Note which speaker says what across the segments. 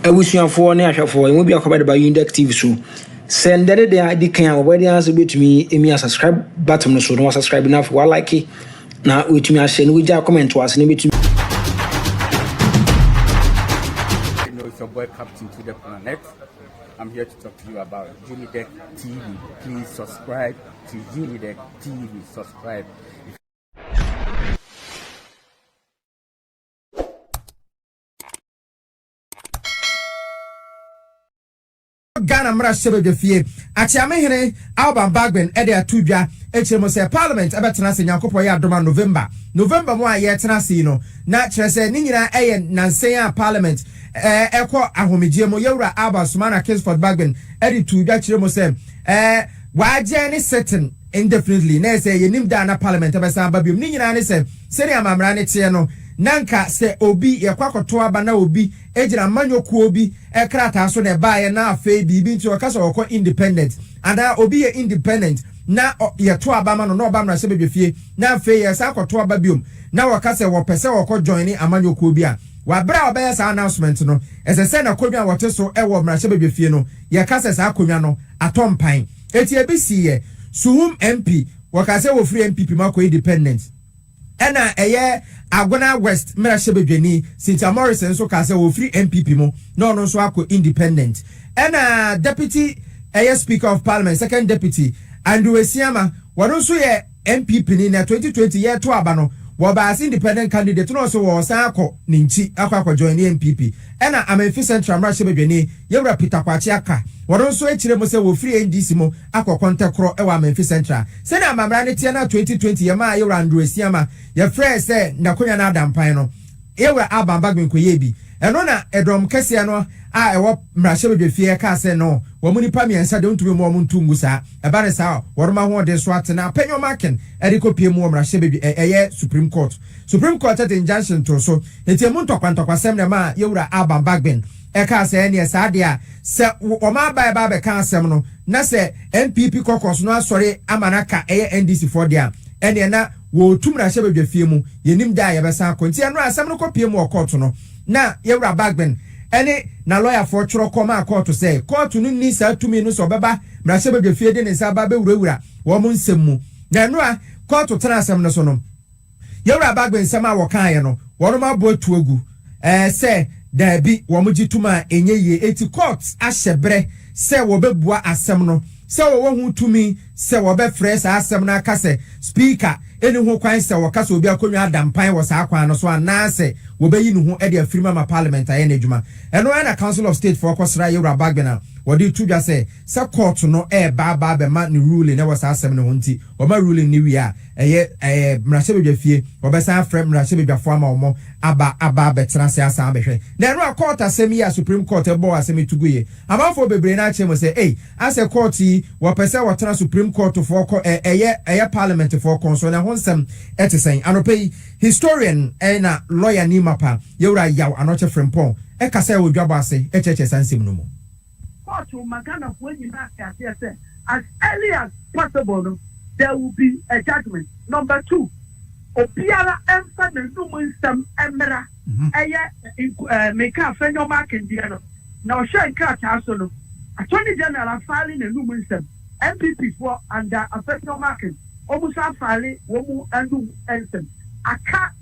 Speaker 1: Ebusuafo ne ahwafo emu bi akobade ba Unidek TV so send the dey kan obodi answer betumi emi subscribe button no so no subscribe na for like na wetumi a share no we comment was ne betumi.
Speaker 2: It's your boy Captain to the Planet. I'm here to talk to you about Unidek TV. Please subscribe to Unidek TV. Subscribe.
Speaker 3: Ghana Mra Shebe Fie. Achiame Hene Alban Bagbin Ede Atudwa Echemo say Parliament ebetena se Nyankopɔ ya adoma November mo aye tena se no na kyerɛ sɛ ni nyina eye nansen a Parliament ekɔ ahomegye mo yewura Alban Sumana Kingsford Bagbin Ede Tudwa kyerɛ mo sɛ waje ne setting indefinitely na sɛ yenim da na Parliament ebesa babiom ni nyina ne sɛ sɛne amamra ne tie no nanka se obi yakwakoto aba na obi ejira manyoku obi ekrata so ne baaye na afa bibi nti okasa okọ independent ada obi ye independent na yeto aba ma no na oba mra se bedwefie na afa ye sa akoto aba biom na wakase wo pese okọ join ni amanyoku obi a wa bra obeye sa announcement no esese na kodwa wote so ewo mra se bedwefie no ye kase sa akonwa no atompan eti ebisi ye Suhum MP wakase wo free MPP mako independent ena eye Agona West Mera Shebedweni Cynthia Morrison so kase wo free MPP mo no no so ako independent ena deputy speaker of parliament second deputy Andrew Esiama wano so ye MPP ni na 2020 ye to aba no wo ba as independent candidate no so wo san ako ninchi akwa join the MPP ena Amenfi Central Mera Shebedweni yewra Peter Kwachi aka wano so echire mo se wo free NDC mo akọ kontekro e wa Amenfi Central se na amamra ne tie na 2020 ye ma yewra Andrew Esiama ye fresh say nakonya na adampan no yewra Alban Bagbin koye bi eno na edom kese no a ewo mrahye ka se no wo muni pa miensa de ntumi mo ntungu sa eba ne sa woroma ho de so atena penyo marken erikopie mu mrahye eye Supreme Court at the injunction to so etiemu ntokwantokwasem ne ma yewra Alban Bagbin ka se ne sa de a se o ma ba be ka asem no na se MPP kokos no asori amanaka eye NDC for dia ene na wo tumra hye bedwafie mu yenim da ye besa konti eno asem no kopie mu court no na yewra Bagbin ene na lawyer for choro koma court say court no ni sa tumi no so beba mra hye bedwafie de ne sa ba be wurawura wo mu nsem mu na eno a court tena asem no so no yewra Bagbin sama wo kan ye no wo ma bo tuagu say da bi wo mu gituma enye ye eti court ahyebre say wo bebua asem no se wo hu tumi se wo be fresh asem na aka se speaker eni hu kwan se wo kasa obi akonwa adampan wo sa akwan no so anase wo be yi ne hu e de afirima ma parliament aye na adwuma eno na council of state for kosra yewra Bagbin wo de tudwa se court no ba be ma ni ruling na wo sa asem ne ho nti wo ma ruling ni wi a eye mrahye bedwafie wo be sa frame mrahye bedwafo ama wo aba betra se asa abehwe na eno court asem ya Supreme Court ebo asem tuguye amafo bebre na achemo se ase court wo pese wo tra Supreme Court for eye parliament for konso na honsem etisen anope historian na lawyer ni mapa yewra yaw anoche frempon kasa wo dwabo ase echeche sansem no mo
Speaker 4: court magana for nyina say as early as possible there will be a judgment. Number 2, obiara emfa na numu nsam emra eye make a fenyo mark in the na o share card aso no attorney general filing na numu nsam MPP for under a fenyo marking almost filing wo mu andu nsam aka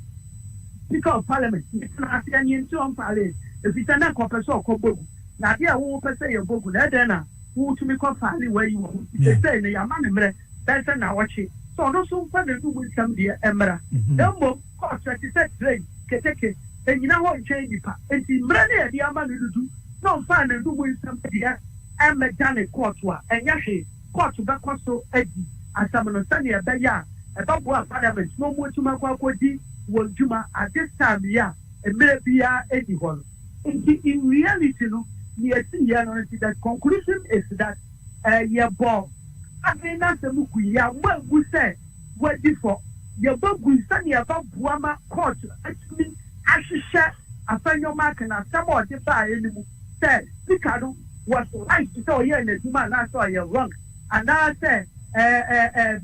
Speaker 4: speaker of parliament na asianyi nti on filing if it's na kopeso okobogu na dia wo pese ye bogu na de na wo tumi ko filing where you say na yama ne mre that's na wachi so no so fa na do wisdom dia emra dembo court set drain keteke enyina ho nchen nipa enti mra na dia ama no dudu no fa na do wisdom dia emedane court wa enya hwe court be koso adi asam no sane e be ya e ba bo parliament no mo tuma kwa kodi wonjuma at this time ya emre bia edi ho in reality no ni esi ya no the conclusion is that ye ball Abena semuku ya mwangu se wadi for ya babu sani ya babu ama court actually ashisha afanyo mark na some of the fire anymore said Picado was right to tell you in the human na saw you wrong and I said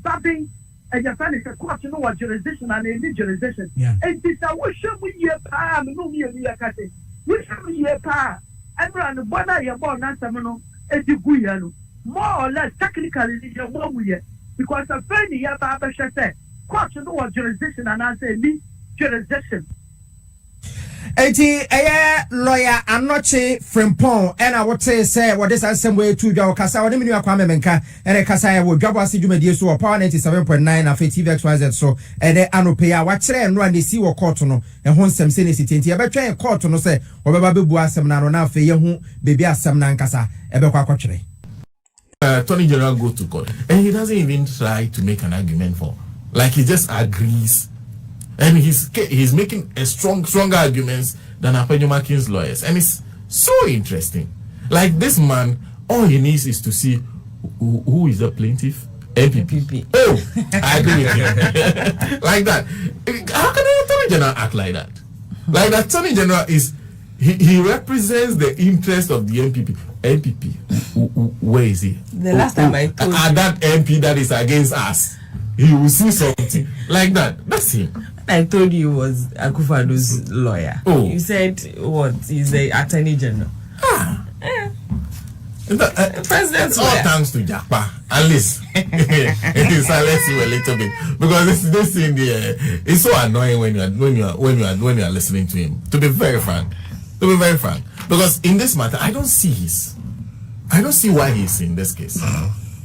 Speaker 4: babbing and your friend is a court no what jurisdiction and any jurisdiction and this I wish we ye pa no me we are cutting wish we ye pa Emra no bona ye born na semino edigu ye no more or less technically ye wo mu ye because a friend ye ba ba say court no was jurisdiction and I say me jurisdiction.
Speaker 3: Eti lawyer Anoche Frimpong and I would say what this is some way to your casa or the menu Kwame Menka and a casa will drop us to Jumedi so power 97.9 of TV XYZ so and then Anopea watch and run the see what court no and hon some sensitivity about trying court no say or baby bua some na fe yehu baby asam na nkasa ebe kwa kwatwere.
Speaker 5: Attorney General go to court and he doesn't even try to make an argument for, like he just agrees. And he's making a stronger arguments than Apenyomakin's lawyers. And it's so interesting. Like this man, all he needs is to see who is the plaintiff? MPP. Oh, I agree with you. Like that. How can the Attorney General act like that? Like the Attorney General is, he represents the interest of the MPP. MPP, where is he?
Speaker 6: The last time I told you.
Speaker 5: That MP that is against us. He will see something like that. That's him.
Speaker 6: I told you was Akufado's lawyer.
Speaker 5: Oh.
Speaker 6: You said what? He's the Attorney General. President's
Speaker 5: all
Speaker 6: lawyer.
Speaker 5: Thanks to Japa. At least silence you a little bit because this thing there is so annoying when you are listening to him. To be very frank, because in this matter I don't see why he's in this case.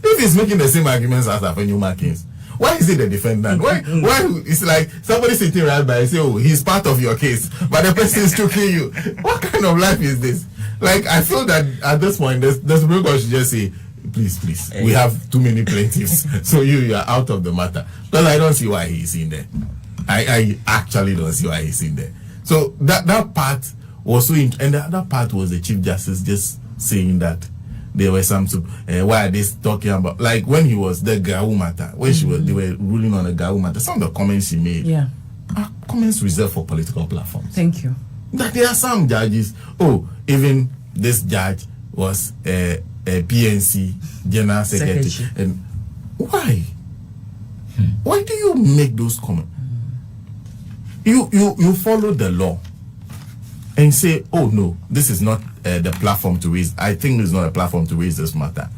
Speaker 5: If he's making the same arguments as Apenyomakins, why is he the defendant? Why it's like somebody sitting right by and say, oh, he's part of your case, but the person is choking you. What kind of life is this? Like, I feel that at this point, the Supreme Court should just say, please, we have too many plaintiffs, so you are out of the matter. But I don't see why he's in there. I actually don't see why he's in there. So that part was so, and the other part was the Chief Justice just saying that there were some why are they talking about, like when he was the Gao matter, when they were ruling on the Gao matter, some of the comments he made are comments reserved for political platforms.
Speaker 6: Thank you.
Speaker 5: That there are some judges, even this judge was a PNC General Secretary. And why? Why do you make those comments? You follow the law and say, oh no, this is not the platform to raise. I think it's not a platform to raise this matter.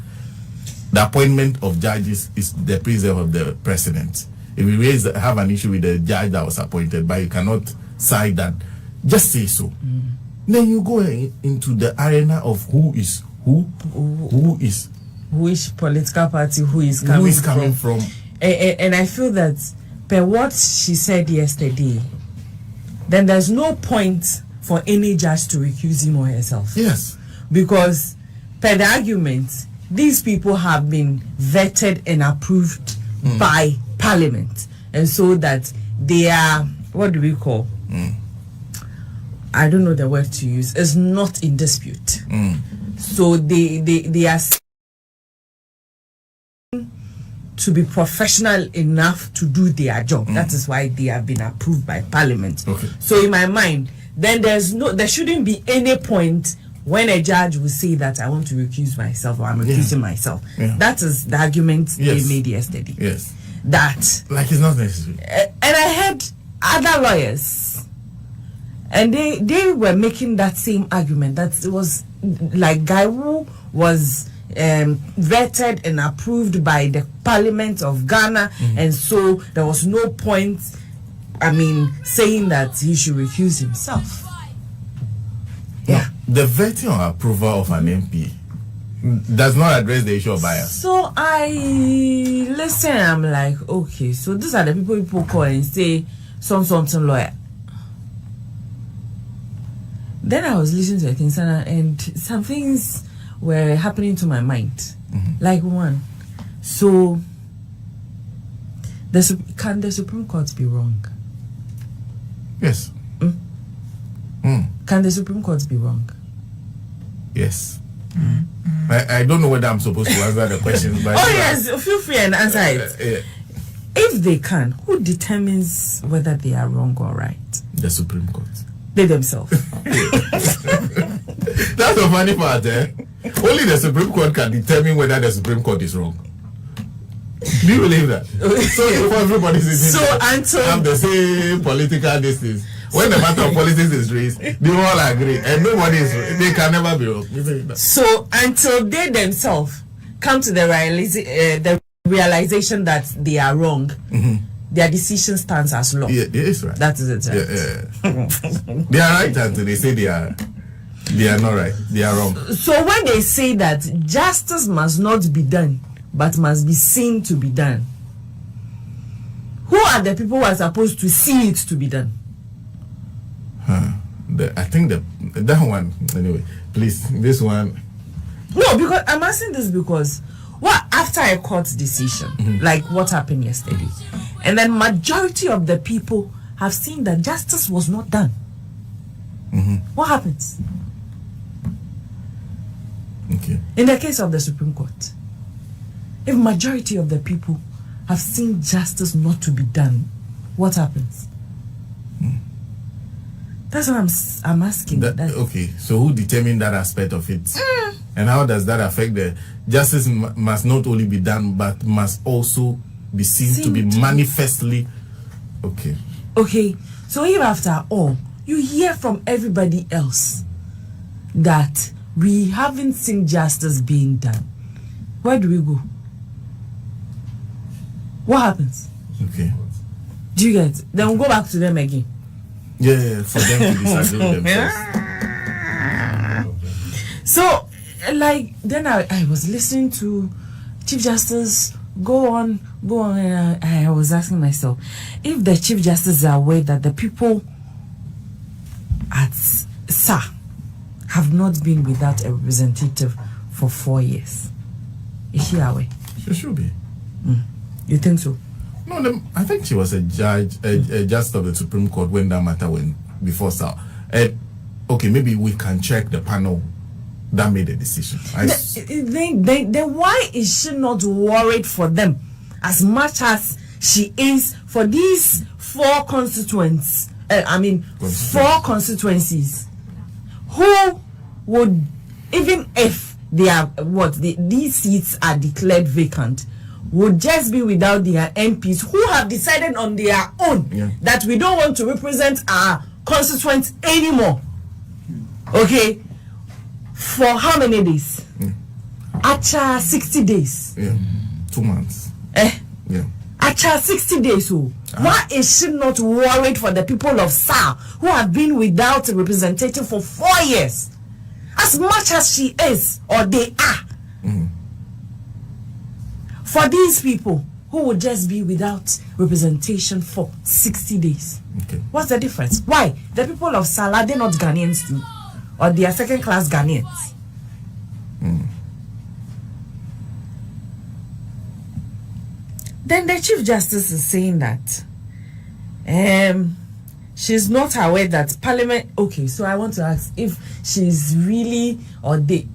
Speaker 5: The appointment of judges is the preserve of the president. If you have an issue with the judge that was appointed, but you cannot cite that, just say so. Then you go into the arena of who is
Speaker 6: which political party who is coming from. And I feel that per what she said yesterday, then there's no point for any judge to recuse him or herself.
Speaker 5: Yes.
Speaker 6: Because per the argument, these people have been vetted and approved by Parliament. And so that they are, what do we call? I don't know the word to use. It's not in dispute. So they are to be professional enough to do their job. That is why they have been approved by Parliament.
Speaker 5: Okay.
Speaker 6: So in my mind, then there shouldn't be any point when a judge will say that I want to recuse myself or I'm recusing myself. Yeah. That is the argument they made yesterday.
Speaker 5: Yes.
Speaker 6: That
Speaker 5: like it's not necessary.
Speaker 6: And I heard other lawyers, and they were making that same argument that it was like guy who was vetted and approved by the Parliament of Ghana, and so there was no point, saying that he should recuse himself.
Speaker 5: Yeah. The vetting or approval of an MP does not address the issue of bias.
Speaker 6: So I listen, I'm like, okay, so these are the people call and say something lawyer. Then I was listening to the things and some things were happening to my mind. Like one, so can the Supreme Court be wrong?
Speaker 5: Yes.
Speaker 6: Can the Supreme Court be wrong?
Speaker 5: Yes. I don't know whether I'm supposed to answer the question, but
Speaker 6: yes, feel free and answer it. If they can, who determines whether they are wrong or right?
Speaker 5: The Supreme Court.
Speaker 6: They themselves.
Speaker 5: That's the funny part, eh? Only the Supreme Court can determine whether the Supreme Court is wrong. Do you believe that? So if everybody is
Speaker 6: so until
Speaker 5: have the same political distance. when the matter of politics is raised, they all agree, and nobody is. They can never be wrong.
Speaker 6: So until they themselves come to the realization that they are wrong, their decision stands as law.
Speaker 5: Yeah, it is right.
Speaker 6: That is it. Right?
Speaker 5: Yeah. They are right until they say they are not right. They are wrong.
Speaker 6: So when they say that justice must not be done, but must be seen to be done, who are the people who are supposed to see it to be done?
Speaker 5: I think that one. Anyway, please, this one.
Speaker 6: No, because I'm asking this because after a court decision, like what happened yesterday, and then majority of the people have seen that justice was not done. What happens?
Speaker 5: Okay.
Speaker 6: In the case of the Supreme Court, if majority of the people have seen justice not to be done, what happens? That's what I'm asking.
Speaker 5: Okay, so who determined that aspect of it? And how does that affect the justice must not only be done, but must also be seen to be manifestly okay.
Speaker 6: Okay, so if after all you hear from everybody else that we haven't seen justice being done, where do we go? What happens?
Speaker 5: Okay.
Speaker 6: Do you get it? Then we'll go back to them again.
Speaker 5: Yeah, for them to disagree with themselves.
Speaker 6: So, like, then I was listening to Chief Justice go on, and I was asking myself, if the Chief Justice are aware that the people at SAR have not been without a representative for 4 years, is she aware?
Speaker 5: She should be.
Speaker 6: You think so?
Speaker 5: No, I think she was a judge of the Supreme Court when that matter went before SAR. Okay, maybe we can check the panel that made the decision.
Speaker 6: Then why is she not worried for them as much as she is for these 4 constituents? 4 constituencies. Who would, even if they are these seats are declared vacant, would just be without their MPs who have decided on their own that we don't want to represent our constituents anymore. Okay, for how many days? Acha 60 days.
Speaker 5: 2 months.
Speaker 6: Acha 60 days. Why is she not worried for the people of SAR who have been without a representative for 4 years, as much as she is or they are? For these people who would just be without representation for 60 days.
Speaker 5: Okay.
Speaker 6: What's the difference? Why? The people of SAR, are they not Ghanaians too? Or they are second-class Ghanaians? Then the Chief Justice is saying that she's not aware that Parliament... Okay, so I want to ask if she's really... or they...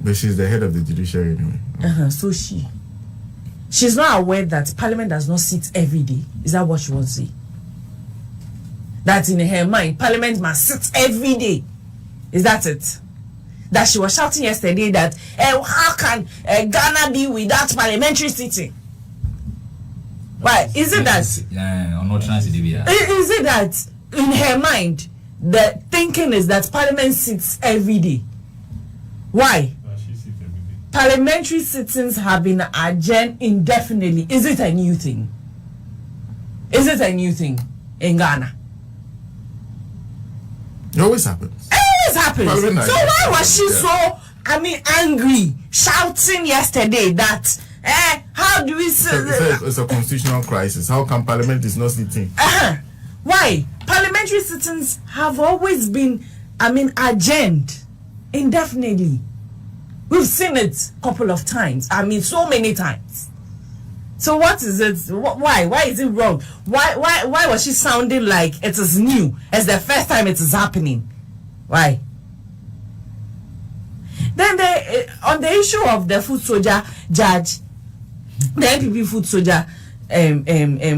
Speaker 5: But she's the head of the judiciary anyway.
Speaker 6: So she's not aware that Parliament does not sit every day. Is that what she wants to say? That in her mind, Parliament must sit every day. Is that it? That she was shouting yesterday that how can Ghana be without parliamentary sitting? Why? Is it that? Is it that in her mind the thinking is that Parliament sits every day? Why? Parliamentary sittings have been adjourned indefinitely. Is it a new thing? Is it a new thing in Ghana?
Speaker 5: It always happens.
Speaker 6: It always happens. So why was she so, angry, shouting yesterday that, how do we say...
Speaker 5: It's a constitutional crisis. How come Parliament is not sitting?
Speaker 6: Why? Parliamentary sittings have always been, adjourned indefinitely. We've seen it a couple of times. So many times. So what is it? Why? Why is it wrong? Why was she sounding like it is new? It's the first time it is happening. Why? Then on the issue of the food soldier judge, the NPP food soldier,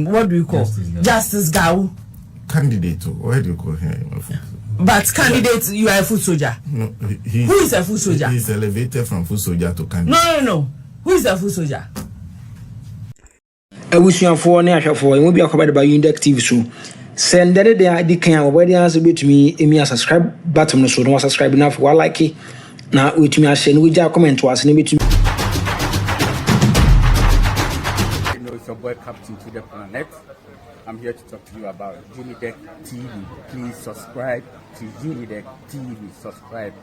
Speaker 6: what do you call? Justice Gao.
Speaker 5: Candidate, why do you call him?
Speaker 6: But candidate, you are a food soldier.
Speaker 5: No,
Speaker 6: who is a food soldier?
Speaker 5: He's elevated from food soldier to candidate.
Speaker 6: No. Who is a food soldier?
Speaker 1: abusuafoɔ ne ahwɛfoɔ ɛmu bi akɔbɛde ba Unidek TV so send the day I can already answer to me a subscribe button so no subscribe enough while like it now with me I share with your comment to us and
Speaker 2: it's your boy Captain to the Planet. I'm here to talk to you about Unidek TV. Please subscribe to Unidek TV. Subscribe.